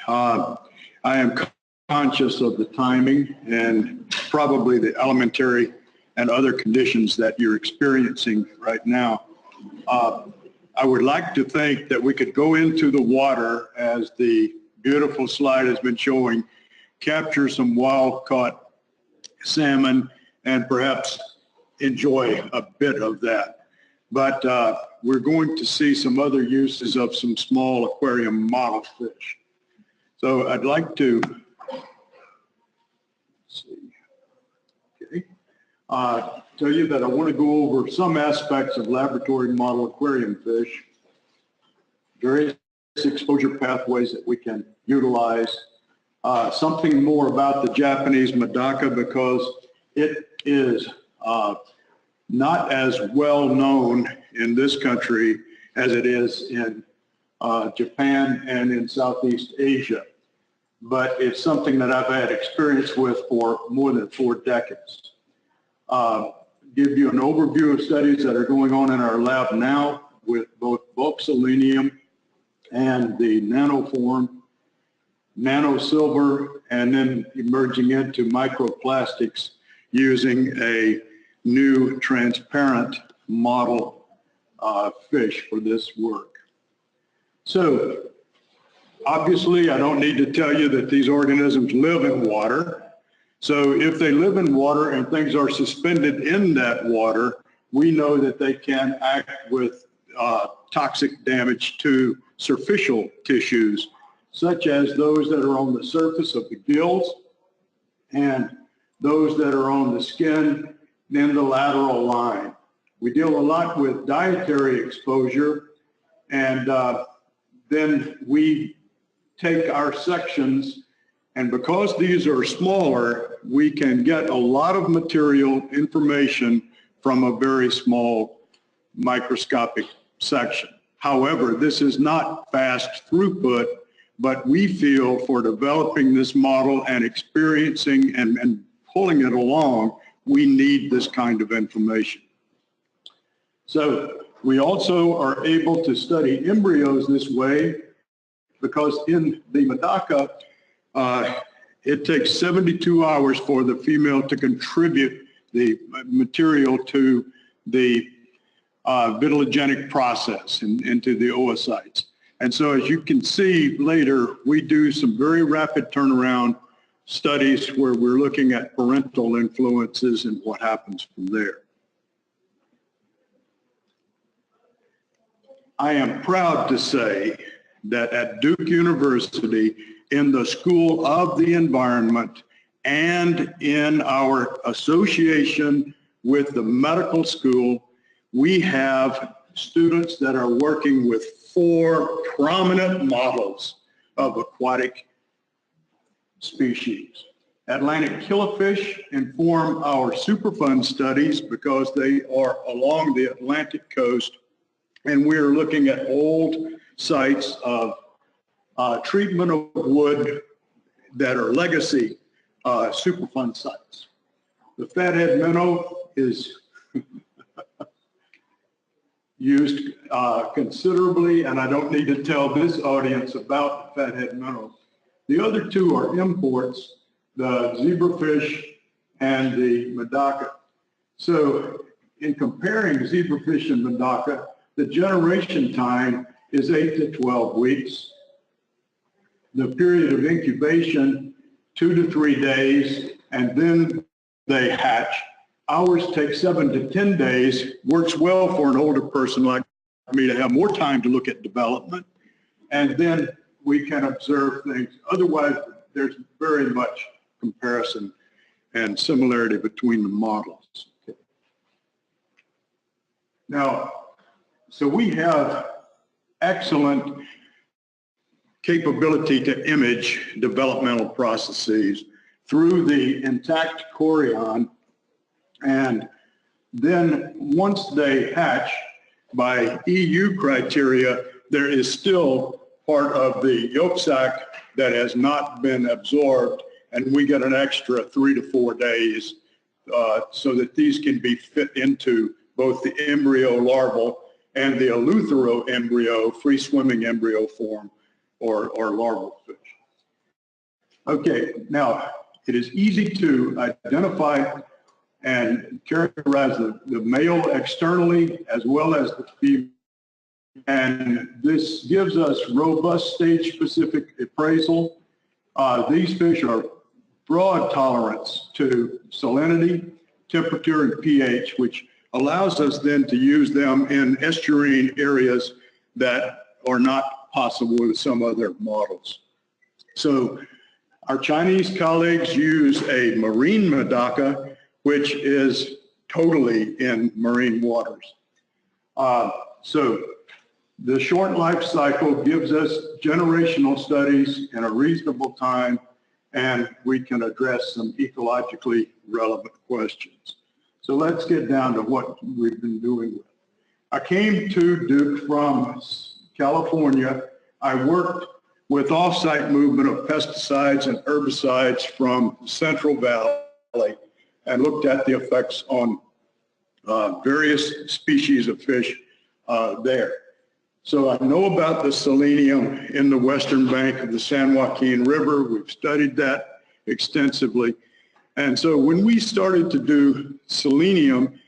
I am conscious of the timing and probably the elementary and other conditions that you're experiencing right now. I would like to think that we could go into the water, as the beautiful slide has been showing, capture some wild-caught salmon, and perhaps enjoy a bit of that. But we're going to see some other uses of some small aquarium model fish. So I'd like to tell you that I want to go over some aspects of laboratory model aquarium fish, various exposure pathways that we can utilize, something more about the Japanese Medaka, because it is not as well known in this country as it is in Japan and in Southeast Asia. But it's something that I've had experience with for more than 4 decades. Give you an overview of studies that are going on in our lab now with both bulk selenium and the nanoform, nano silver, and then emerging into microplastics using a new transparent model fish for this work. So obviously I don't need to tell you that these organisms live in water. So if they live in water and things are suspended in that water, we know that they can act with toxic damage to surficial tissues, such as those that are on the surface of the gills and those that are on the skin in the lateral line. We deal a lot with dietary exposure, and then we take our sections, and because these are smaller, we can get a lot of material information from a very small microscopic section. However, this is not fast throughput, but we feel for developing this model and experiencing and pulling it along, we need this kind of information. So we also are able to study embryos this way, because in the Medaka, it takes 72 hours for the female to contribute the material to the vitellogenic process into the oocytes. And so as you can see later, we do some very rapid turnaround studies where we're looking at parental influences and what happens from there. I am proud to say that at Duke University, in the School of the Environment and in our association with the medical school, we have students that are working with 4 prominent models of aquatic species. Atlantic killifish inform our Superfund studies because they are along the Atlantic coast, and we're looking at old sites of treatment of wood that are legacy Superfund sites. The fathead minnow is used considerably, and I don't need to tell this audience about the fathead minnow. The other 2 are imports, the zebrafish and the Medaka. So in comparing zebrafish and Medaka, the generation time is 8 to 12 weeks. The period of incubation, 2 to 3 days, and then they hatch. Ours take 7 to 10 days, works well for an older person like me to have more time to look at development, and then we can observe things. Otherwise, there's very much comparison and similarity between the models. Okay. Now, so we have excellent capability to image developmental processes through the intact chorion, and then once they hatch, by EU criteria, there is still part of the yolk sac that has not been absorbed, and we get an extra 3 to 4 days so that these can be fit into both the embryo larval and the eleuthero embryo, free swimming embryo form, or larval fish. Okay, now it is easy to identify and characterize the male externally as well as the female. And this gives us robust stage-specific appraisal. These fish are broad tolerance to salinity, temperature, and pH, which allows us then to use them in estuarine areas that are not possible with some other models. So our Chinese colleagues use a marine Medaka, which is totally in marine waters. So the short life cycle gives us generational studies in a reasonable time, and we can address some ecologically relevant questions. So let's get down to what we've been doing with. I came to Duke from California. I worked with off-site movement of pesticides and herbicides from Central Valley and looked at the effects on various species of fish there. So I know about the selenium in the western bank of the San Joaquin River. We've studied that extensively. And so when we started to do selenium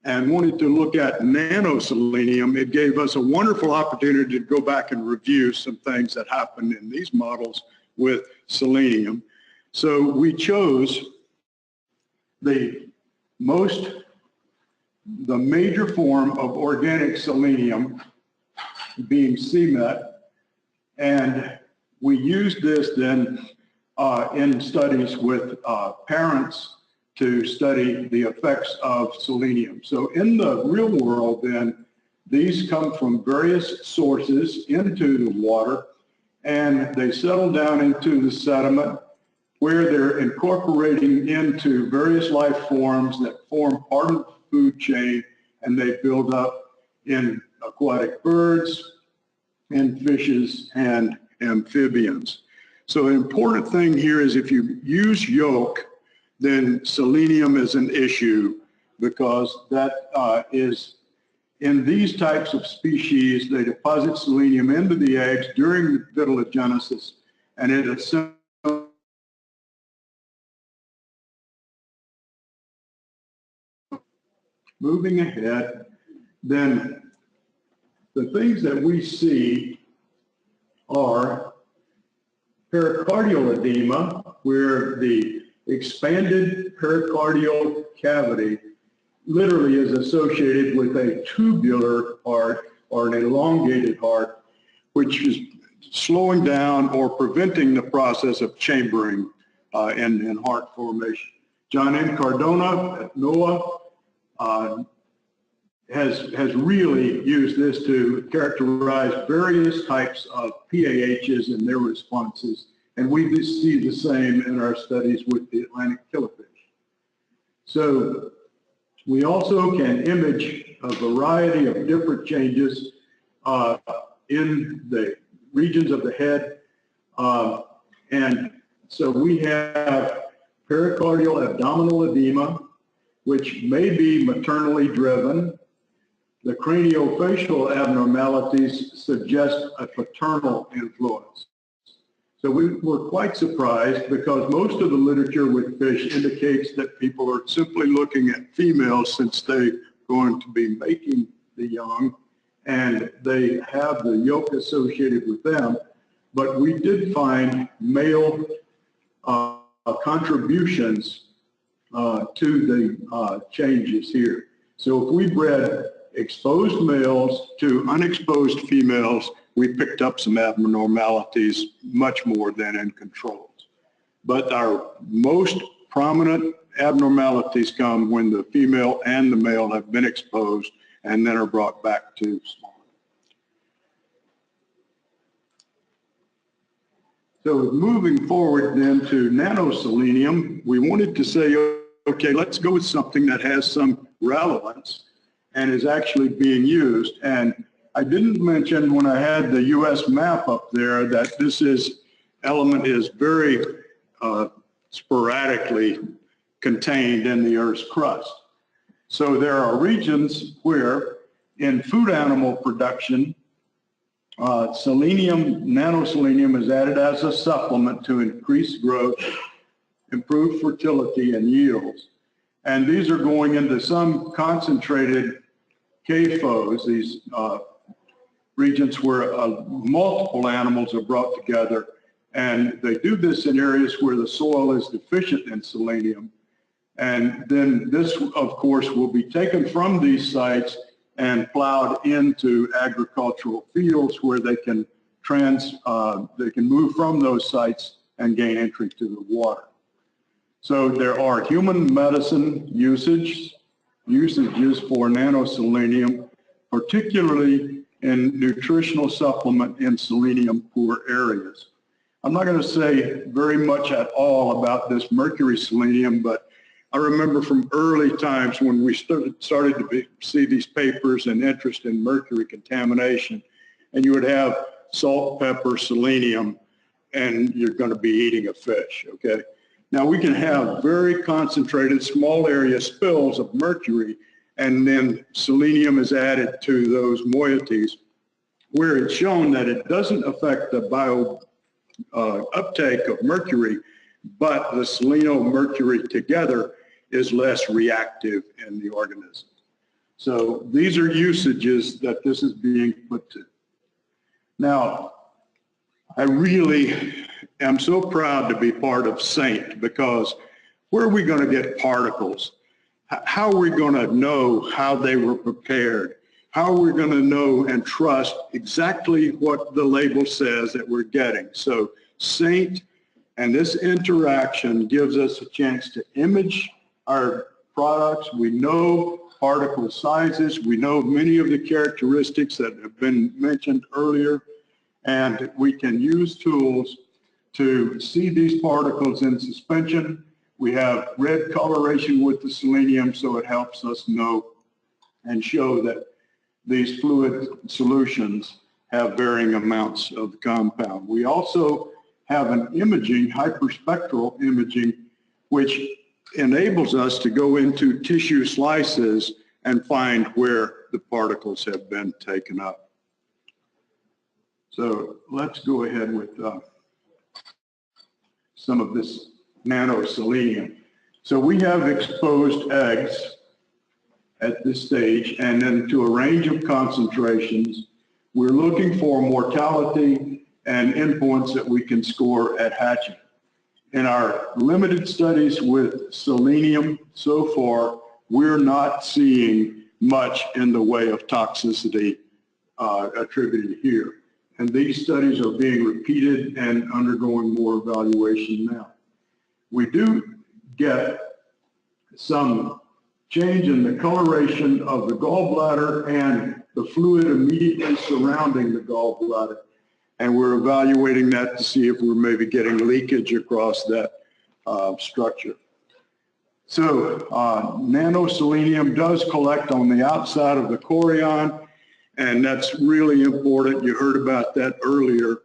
and wanted to look at nano-selenium, it gave us a wonderful opportunity to go back and review some things that happened in these models with selenium. So we chose the major form of organic selenium, being SeMet, and we used this then in studies with parents to study the effects of selenium. So in the real world then, these come from various sources into the water, and they settle down into the sediment where they're incorporating into various life forms that form part of the food chain, and they build up in aquatic birds, and fishes, and amphibians. So the important thing here is if you use yolk, then selenium is an issue, because that is, in these types of species, they deposit selenium into the eggs during vitellogenesis, and it assimilates. Moving ahead, then the things that we see are pericardial edema, where the expanded pericardial cavity literally is associated with a tubular heart or an elongated heart, which is slowing down or preventing the process of chambering in heart formation. John N. Cardona at NOAA has really used this to characterize various types of PAHs and their responses, and we see the same in our studies with the Atlantic killifish. So we also can image a variety of different changes in the regions of the head, and so we have pericardial abdominal edema, which may be maternally driven. The craniofacial abnormalities suggest a paternal influence. So we were quite surprised, because most of the literature with fish indicates that people are simply looking at females since they're going to be making the young, and they have the yolk associated with them. But we did find male contributions to the changes here. So if we bred exposed males to unexposed females, we picked up some abnormalities much more than in controls. But our most prominent abnormalities come when the female and the male have been exposed and then are brought back to spawn. So moving forward then to nano-selenium, we wanted to say, okay, let's go with something that has some relevance and is actually being used. And I didn't mention when I had the US map up there that this element is very sporadically contained in the Earth's crust. So there are regions where in food animal production, Selenium, nano-selenium is added as a supplement to increase growth, improve fertility, and yields. And these are going into some concentrated CAFOs, these regions where multiple animals are brought together. And they do this in areas where the soil is deficient in selenium. And then this, of course, will be taken from these sites and plowed into agricultural fields where they can move from those sites and gain entry to the water. So there are human medicine usages for nano-selenium, particularly in nutritional supplement in selenium poor areas. I'm not going to say very much at all about this mercury selenium, but I remember from early times when we started to see these papers and interest in mercury contamination, and you would have salt, pepper, selenium, and you're going to be eating a fish, okay? Now we can have very concentrated small area spills of mercury, and then selenium is added to those moieties where it's shown that it doesn't affect the uptake of mercury, but the seleno-mercury together is less reactive in the organism. So these are usages that this is being put to. Now, I really am so proud to be part of SeMet, because where are we going to get particles? How are we going to know how they were prepared? How are we going to know and trust exactly what the label says that we're getting? So SeMet and this interaction gives us a chance to image our products. We know particle sizes. We know many of the characteristics that have been mentioned earlier, and we can use tools to see these particles in suspension. We have red coloration with the selenium, so it helps us know and show that these fluid solutions have varying amounts of the compound. We also have an imaging, hyperspectral imaging, which enables us to go into tissue slices and find where the particles have been taken up. So let's go ahead with some of this nano-selenium. So we have exposed eggs at this stage, and then to a range of concentrations. We're looking for mortality and endpoints that we can score at hatching. In our limited studies with selenium so far, we're not seeing much in the way of toxicity attributed here. And these studies are being repeated and undergoing more evaluation now. We do get some change in the coloration of the gallbladder and the fluid immediately surrounding the gallbladder. And we're evaluating that to see if we're maybe getting leakage across that structure. So nano-selenium does collect on the outside of the chorion, and that's really important. You heard about that earlier,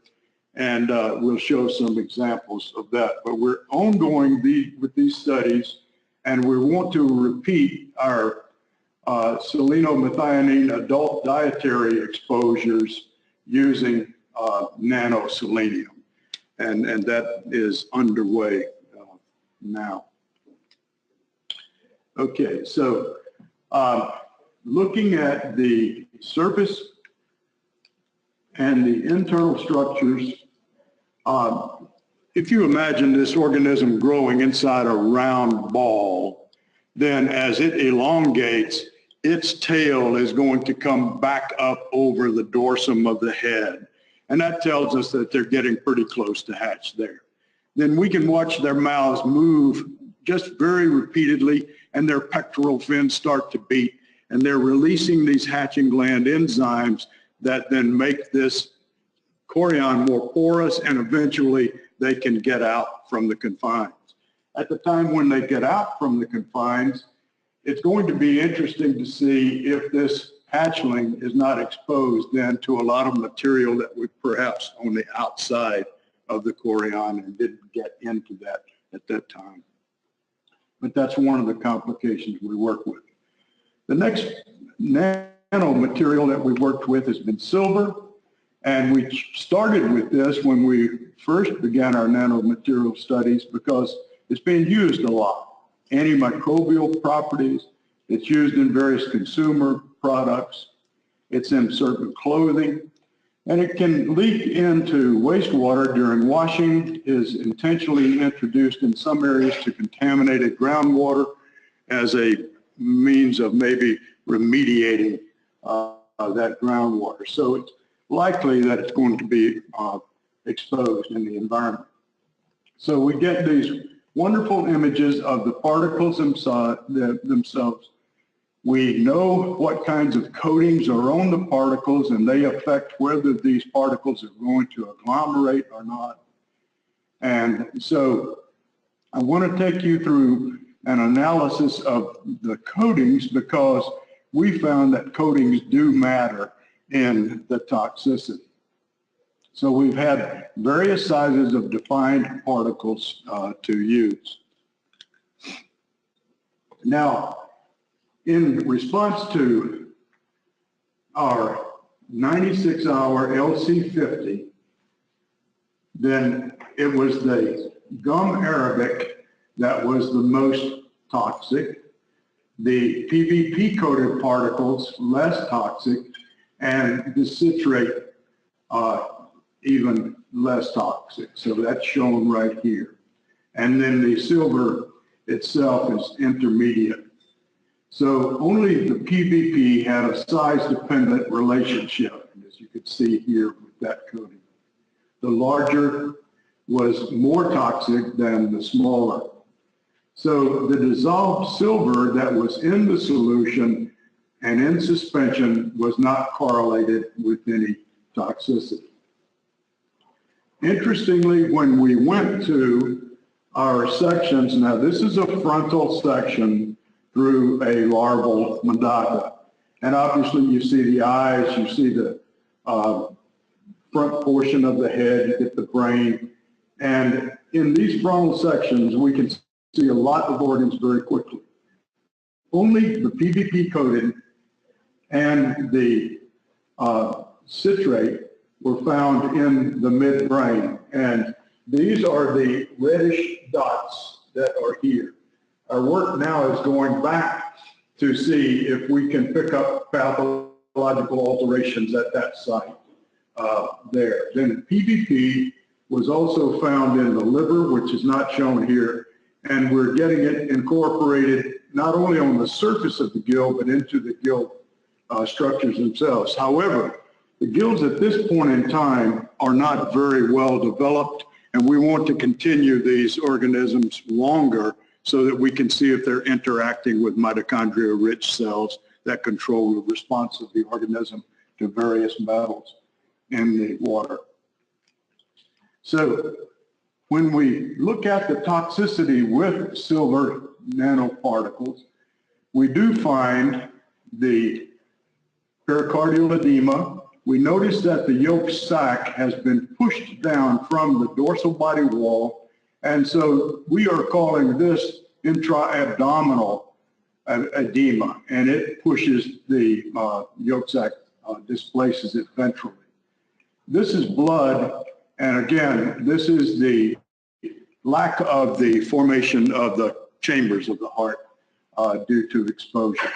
and we'll show some examples of that. But we're ongoing with these studies, and we want to repeat our selenomethionine adult dietary exposures using nano-selenium, and that is underway now. Okay, so looking at the surface and the internal structures, if you imagine this organism growing inside a round ball, then as it elongates, its tail is going to come back up over the dorsum of the head. And that tells us that they're getting pretty close to hatch there. Then we can watch their mouths move just very repeatedly, and their pectoral fins start to beat, and they're releasing these hatching gland enzymes that then make this chorion more porous, and eventually they can get out from the confines. At the time when they get out from the confines, it's going to be interesting to see if this hatchling is not exposed then to a lot of material that was perhaps on the outside of the chorion and didn't get into that at that time. But that's one of the complications we work with. The next nano material that we've worked with has been silver, And we started with this when we first began our nanomaterial studies because it's being used a lot. Antimicrobial properties, it's used in various consumer products, it's in certain clothing, and it can leak into wastewater during washing, is intentionally introduced in some areas to contaminated groundwater as a means of maybe remediating that groundwater. So it's likely that it's going to be exposed in the environment. So we get these wonderful images of the particles themselves. We know what kinds of coatings are on the particles, and they affect whether these particles are going to agglomerate or not. And so I want to take you through an analysis of the coatings because we found that coatings do matter in the toxicity. So we've had various sizes of defined particles to use. Now, in response to our 96-hour LC50, then it was the gum arabic that was the most toxic, the PVP-coated particles less toxic, and the citrate even less toxic. So that's shown right here. And then the silver itself is intermediate. So only the PVP had a size-dependent relationship, as you can see here with that coating. The larger was more toxic than the smaller. So the dissolved silver that was in the solution and in suspension was not correlated with any toxicity. Interestingly, when we went to our sections, now this is a frontal section through a larval Medaka. And obviously you see the eyes, you see the front portion of the head, you get the brain. And in these frontal sections, we can see a lot of organs very quickly. Only the PVP coated and the citrate were found in the midbrain. And these are the reddish dots that are here. Our work now is going back to see if we can pick up pathological alterations at that site there. Then PVP was also found in the liver, which is not shown here, and we're getting it incorporated not only on the surface of the gill, but into the gill structures themselves. However, the gills at this point in time are not very well developed, and we want to continue these organisms longer so that we can see if they're interacting with mitochondria-rich cells that control the response of the organism to various metals in the water. So when we look at the toxicity with silver nanoparticles, we do find the pericardial edema. We notice that the yolk sac has been pushed down from the dorsal body wall, and so we are calling this intra-abdominal edema, and it pushes the yolk sac, displaces it ventrally. This is blood, and again, this is the lack of the formation of the chambers of the heart due to exposure.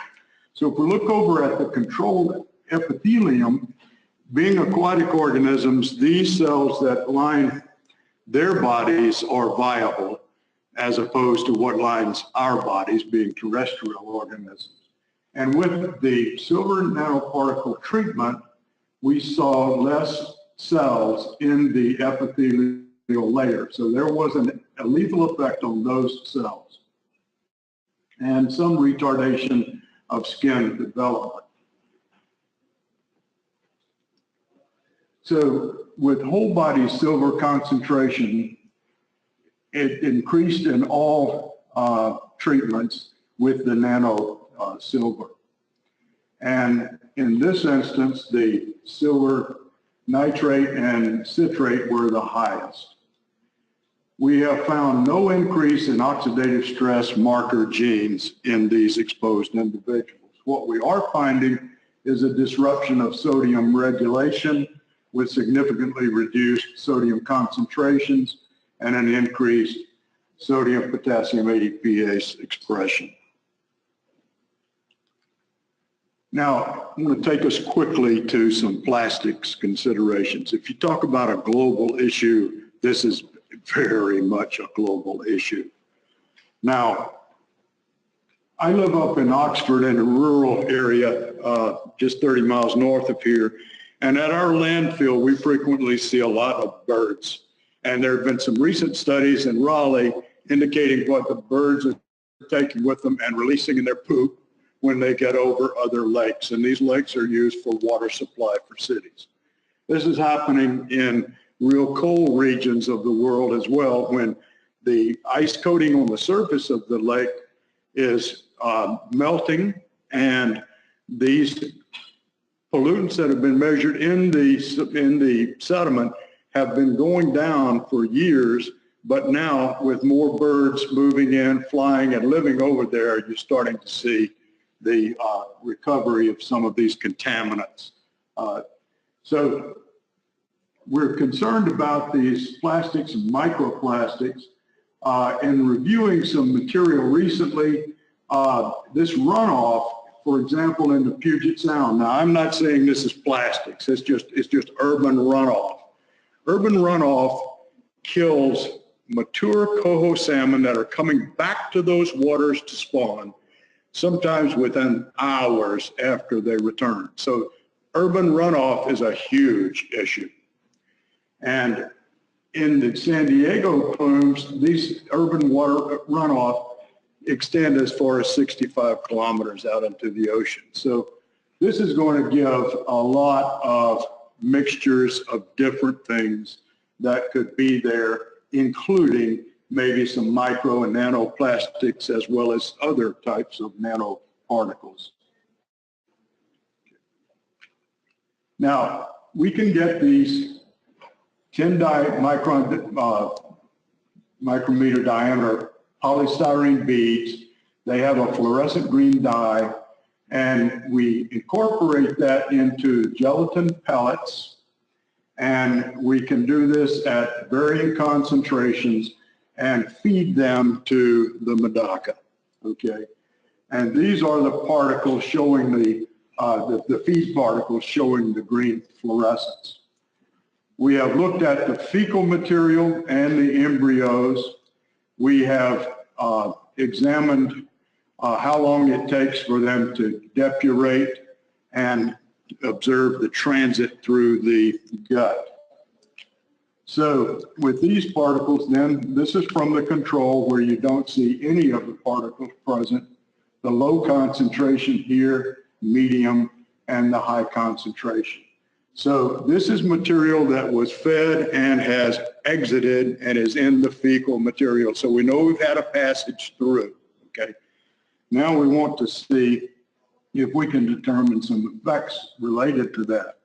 So if we look over at the control epithelium, being aquatic organisms, these cells that line their bodies are viable, as opposed to what lines our bodies, being terrestrial organisms. And with the silver nanoparticle treatment, we saw less cells in the epithelial layer. So there was a lethal effect on those cells and some retardation of skin development. So with whole body silver concentration, it increased in all treatments with the nano silver. And in this instance, the silver nitrate and citrate were the highest. We have found no increase in oxidative stress marker genes in these exposed individuals. What we are finding is a disruption of sodium regulation, with significantly reduced sodium concentrations and an increased sodium potassium ADPase expression. Now, I'm going to take us quickly to some plastics considerations. If you talk about a global issue, this is very much a global issue. Now, I live up in Oxford in a rural area, just 30 miles north of here, and at our landfill, we frequently see a lot of birds. And there have been some recent studies in Raleigh indicating what the birds are taking with them and releasing in their poop when they get over other lakes. And these lakes are used for water supply for cities. This is happening in real cold regions of the world as well, when the ice coating on the surface of the lake is melting, and these pollutants that have been measured in the sediment have been going down for years, but now with more birds moving in, flying, and living over there, you're starting to see the recovery of some of these contaminants. So we're concerned about these plastics and microplastics. In reviewing some material recently, this runoff, for example, in the Puget Sound. Now, I'm not saying this is plastics. It's just urban runoff. Urban runoff kills mature coho salmon that are coming back to those waters to spawn, sometimes within hours after they return. So urban runoff is a huge issue. And in the San Diego plumes, these urban water runoff extend as far as 65 kilometers out into the ocean. So this is going to give a lot of mixtures of different things that could be there, including maybe some micro and nanoplastics as well as other types of nanoparticles. Now, we can get these 10 micrometer diameter polystyrene beads. They have a fluorescent green dye, and we incorporate that into gelatin pellets, and we can do this at varying concentrations and feed them to the Medaka, okay? And these are the particles showing the feed particles showing the green fluorescence. We have looked at the fecal material and the embryos. We have examined how long it takes for them to depurate and observe the transit through the gut. So with these particles, then, this is from the control where you don't see any of the particles present. The low concentration here, medium, and the high concentration. So this is material that was fed and has exited and is in the fecal material. So we know we've had a passage through, okay? Now we want to see if we can determine some effects related to that.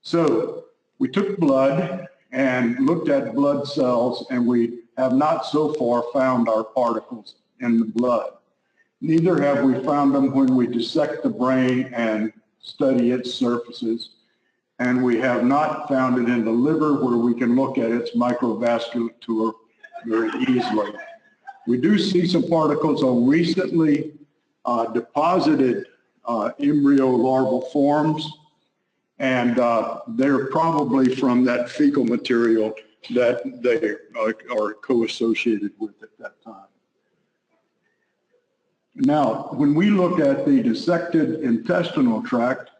So we took blood and looked at blood cells, and we have not so far found our particles in the blood. Neither have we found them when we dissect the brain and study its surfaces. And we have not found it in the liver, where we can look at its microvasculature very easily. We do see some particles on recently deposited embryo larval forms, and they're probably from that fecal material that they are co-associated with at that time. Now, when we look at the dissected intestinal tract,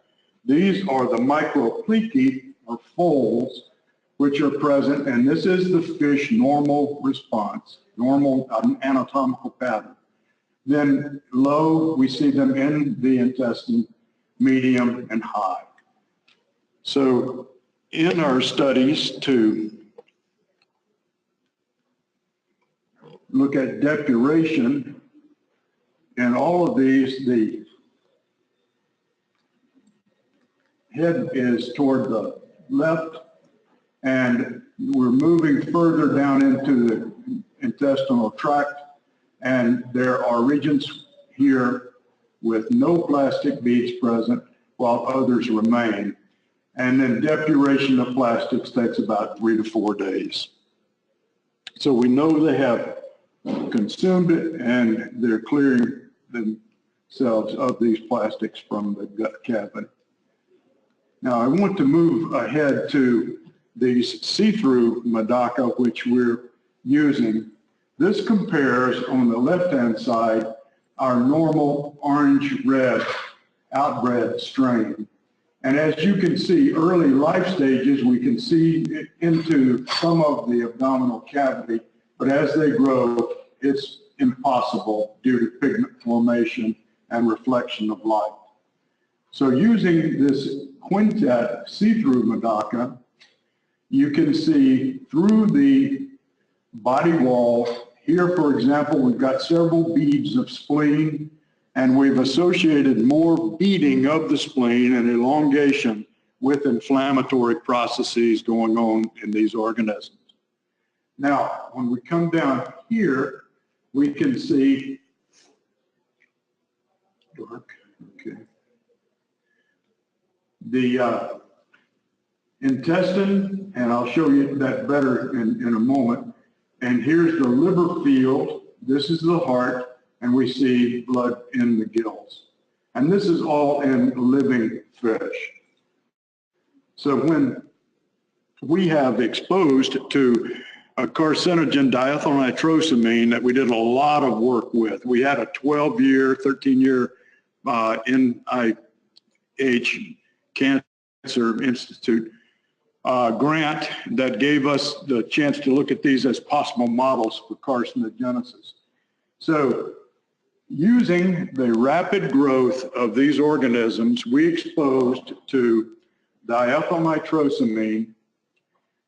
these are the microplastics, or folds, which are present, and this is the fish normal response, normal anatomical pattern. Then low, we see them in the intestine, medium, and high. So in our studies to look at depuration, in all of these, the head is toward the left, and we're moving further down into the intestinal tract, and there are regions here with no plastic beads present, while others remain. And then depuration of plastics takes about 3 to 4 days. So we know they have consumed it and they're clearing themselves of these plastics from the gut cavity. Now I want to move ahead to these see-through Medaka, which we're using. This compares on the left-hand side our normal orange-red outbred strain. And as you can see, early life stages, we can see into some of the abdominal cavity, but as they grow, it's impossible due to pigment formation and reflection of light. So using this Quintet see-through Medaka, you can see through the body wall. Here, for example, we've got several beads of spleen, and we've associated more beading of the spleen and elongation with inflammatory processes going on in these organisms. Now, when we come down here, we can see, the intestine, and I'll show you that better in a moment. And here's the liver field. This is the heart, and we see blood in the gills. And this is all in living fish. So when we have exposed to a carcinogen diethylnitrosamine that we did a lot of work with, we had a 12-year, 13-year NIH Cancer Institute grant that gave us the chance to look at these as possible models for carcinogenesis. So using the rapid growth of these organisms, we exposed to diethylnitrosamine,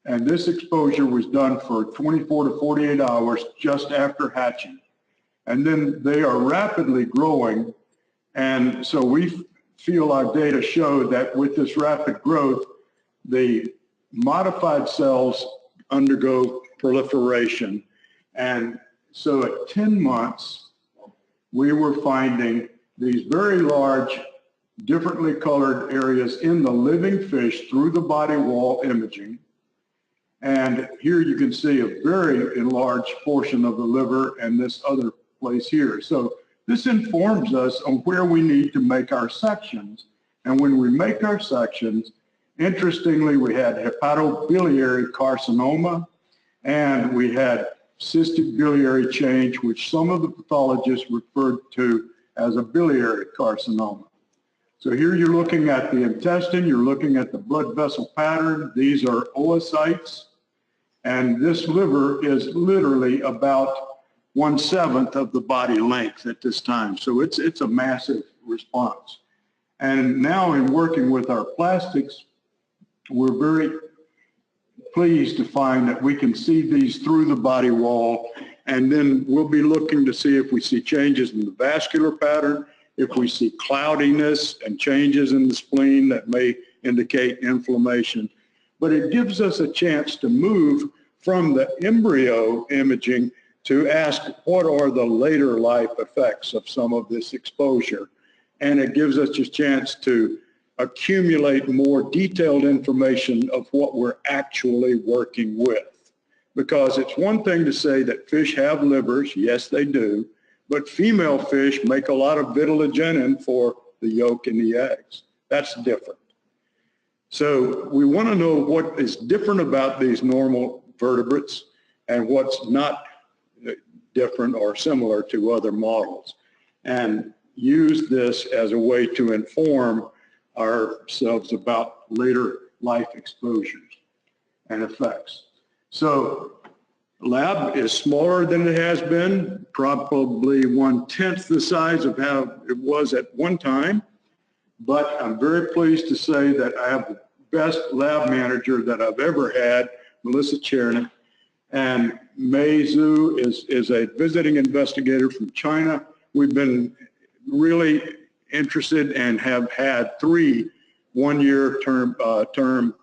and this exposure was done for 24 to 48 hours just after hatching. And then they are rapidly growing, and so we feel our data show that with this rapid growth, the modified cells undergo proliferation. And so at 10 months, we were finding these very large, differently colored areas in the living fish through the body wall imaging. And here you can see a very enlarged portion of the liver and this other place here. So this informs us on where we need to make our sections. And when we make our sections, interestingly, we had hepatobiliary carcinoma, and we had cystic biliary change, which some of the pathologists referred to as a biliary carcinoma. So here you're looking at the intestine, you're looking at the blood vessel pattern. These are oocytes, and this liver is literally about 1/7 of the body length at this time. So it's a massive response. And now in working with our plastics, we're very pleased to find that we can see these through the body wall, and then we'll be looking to see if we see changes in the vascular pattern, if we see cloudiness and changes in the spleen that may indicate inflammation. But it gives us a chance to move from the embryo imaging to ask what are the later life effects of some of this exposure. And it gives us a chance to accumulate more detailed information of what we're actually working with. Because it's one thing to say that fish have livers, yes they do, but female fish make a lot of vitellogenin for the yolk and the eggs. That's different. So we want to know what is different about these normal vertebrates and what's not different or similar to other models, and use this as a way to inform ourselves about later life exposures and effects. So lab is smaller than it has been, probably 1/10 the size of how it was at one time, but I'm very pleased to say that I have the best lab manager that I've ever had, Melissa Chernick, and Mei Zhu is a visiting investigator from China. We've been really interested and have had 3 one-year term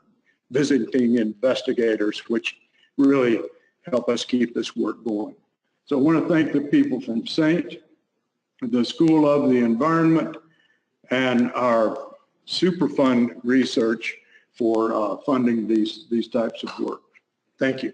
visiting investigators, which really help us keep this work going. So I want to thank the people from SAINT, the School of the Environment, and our Superfund Research for funding these types of work. Thank you.